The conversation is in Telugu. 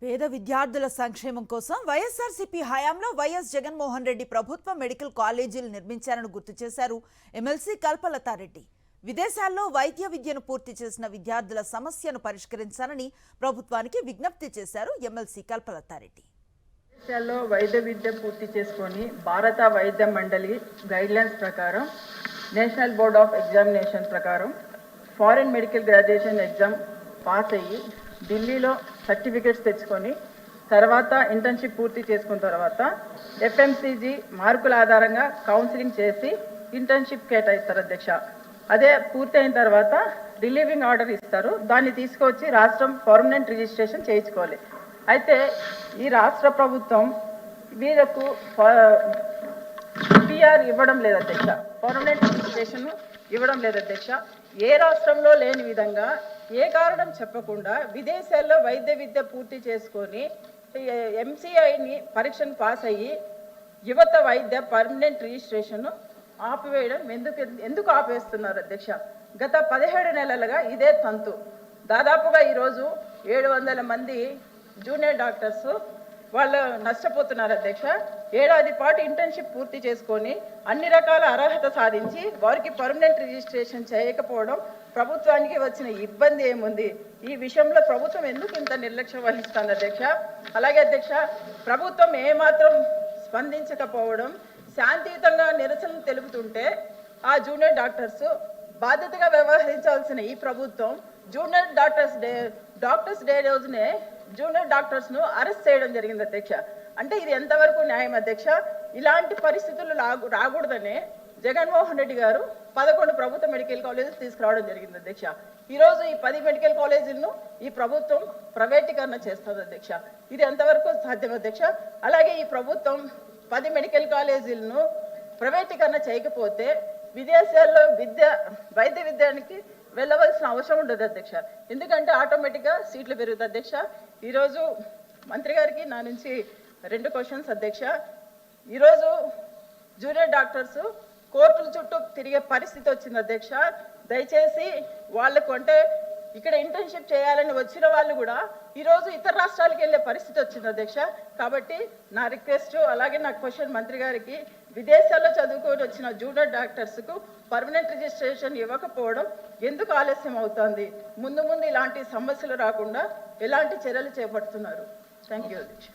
పేద విద్యార్థుల సంక్షేమం కోసం వైఎస్ఆర్సీపీ హయాంలో వైఎస్ జగన్మోహన్ రెడ్డి ప్రభుత్వ మెడికల్ కాలేజీలు నిర్మించారని గుర్తు చేశారు ఎమ్మెల్సీ కల్పలతారెడ్డి. విదేశాల్లో వైద్య విద్యను పూర్తి చేసిన విద్యార్థుల సమస్యను పరిష్కరించాలని ప్రభుత్వానికి విజ్ఞప్తి చేశారు ఎమ్మెల్సీ కల్పలతారెడ్డి. విదేశాల్లో వైద్య విద్య పూర్తి చేసుకొని భారత వైద్య మండలి గైడ్లైన్స్ ప్రకారం నేషనల్ బోర్డ్ ఆఫ్ ఎగ్జామినేషన్ ప్రకారం foreign medical graduation exam pass అయ్యి ఢిల్లీలో సర్టిఫికేట్స్ తెచ్చుకొని తర్వాత ఇంటర్న్షిప్ పూర్తి చేసుకున్న తర్వాత ఎఫ్ఎంసీజీ మార్కుల ఆధారంగా కౌన్సిలింగ్ చేసి ఇంటర్న్షిప్ కేటాయిస్తారు అధ్యక్ష. అదే పూర్తి అయిన తర్వాత రిలీవింగ్ ఆర్డర్ ఇస్తారు. దాన్ని తీసుకొచ్చి రాష్ట్రం పర్మనెంట్ రిజిస్ట్రేషన్ చేయించుకోవాలి. అయితే ఈ రాష్ట్ర ప్రభుత్వం వీళ్ళకు పిఆర్ ఇవ్వడం లేదు అధ్యక్ష, పర్మనెంట్ రిజిస్ట్రేషన్ ఇవ్వడం లేదు అధ్యక్ష. ఏ రాష్ట్రంలో లేని విధంగా ఏ కారణం చెప్పకుండా విదేశాల్లో వైద్య విద్య పూర్తి చేసుకొని ఎంసీఐని పరీక్షను పాస్ అయ్యి యువత వైద్య పర్మనెంట్ రిజిస్ట్రేషన్ ఆపివేయడం ఎందుకు ఆపేస్తున్నారు అధ్యక్ష? గత 17 నెలలుగా ఇదే తంతు. దాదాపుగా ఈరోజు 700 మంది జూనియర్ డాక్టర్స్ వాళ్ళు నష్టపోతున్నారు అధ్యక్ష. ఏడాది పాటు ఇంటర్న్షిప్ పూర్తి చేసుకొని అన్ని రకాల అర్హత సాధించి వారికి పర్మనెంట్ రిజిస్ట్రేషన్ చేయకపోవడం ప్రభుత్వానికి వచ్చిన ఇబ్బంది ఏముంది? ఈ విషయంలో ప్రభుత్వం ఎందుకు ఇంత నిర్లక్ష్యం వహిస్తుంది అధ్యక్ష? అలాగే అధ్యక్ష, ప్రభుత్వం ఏమాత్రం స్పందించకపోవడం, శాంతియుతంగా నిరసన తెలుపుతుంటే ఆ జూనియర్ డాక్టర్స్ బాధ్యతగా వ్యవహరించాల్సిన ఈ ప్రభుత్వం జూనియర్ డాక్టర్స్ డే రోజునే జూనియర్ డాక్టర్స్ను అరెస్ట్ చేయడం జరిగింది అధ్యక్ష. అంటే ఇది ఎంతవరకు న్యాయం అధ్యక్ష? ఇలాంటి పరిస్థితులు రాకూడదనే జగన్మోహన్ రెడ్డి గారు 11 ప్రభుత్వ మెడికల్ కాలేజీలు తీసుకురావడం జరిగింది అధ్యక్ష. ఈరోజు ఈ 10 మెడికల్ కాలేజీలను ఈ ప్రభుత్వం ప్రైవేటీకరణ చేస్తుంది అధ్యక్ష. ఇది ఎంతవరకు సాధ్యం అధ్యక్ష? అలాగే ఈ ప్రభుత్వం 10 మెడికల్ కాలేజీలను ప్రైవేటీకరణ చేయకపోతే విదేశాల్లో వైద్య విద్యానికి వెళ్ళవలసిన అవసరం ఉండదు అధ్యక్ష. ఎందుకంటే ఆటోమేటిక్గా సీట్లు పెరుగుతాయి అధ్యక్ష. ఈరోజు మంత్రి గారికి నా నుంచి 2 క్వశ్చన్స్ అధ్యక్ష. ఈరోజు జూనియర్ డాక్టర్స్ కోర్టుల చుట్టూ తిరిగే పరిస్థితి వచ్చింది అధ్యక్ష. దయచేసి వాళ్ళకు అంటే ఇక్కడ ఇంటర్న్షిప్ చేయాలని వచ్చిన వాళ్ళు కూడా ఈరోజు ఇతర రాష్ట్రాలకు వెళ్ళే పరిస్థితి వచ్చింది అధ్యక్ష. కాబట్టి నా రిక్వెస్ట్, అలాగే నా క్వశ్చన్ మంత్రి గారికి, విదేశాల్లో చదువుకొని వచ్చిన జూనియర్ డాక్టర్స్కు పర్మనెంట్ రిజిస్ట్రేషన్ ఇవ్వకపోవడం ఎందుకు ఆలస్యం అవుతుంది? ముందు ఇలాంటి సమస్యలు రాకుండా ఎలాంటి చర్యలు చేపడుతున్నారు? థ్యాంక్ యూ అధ్యక్ష.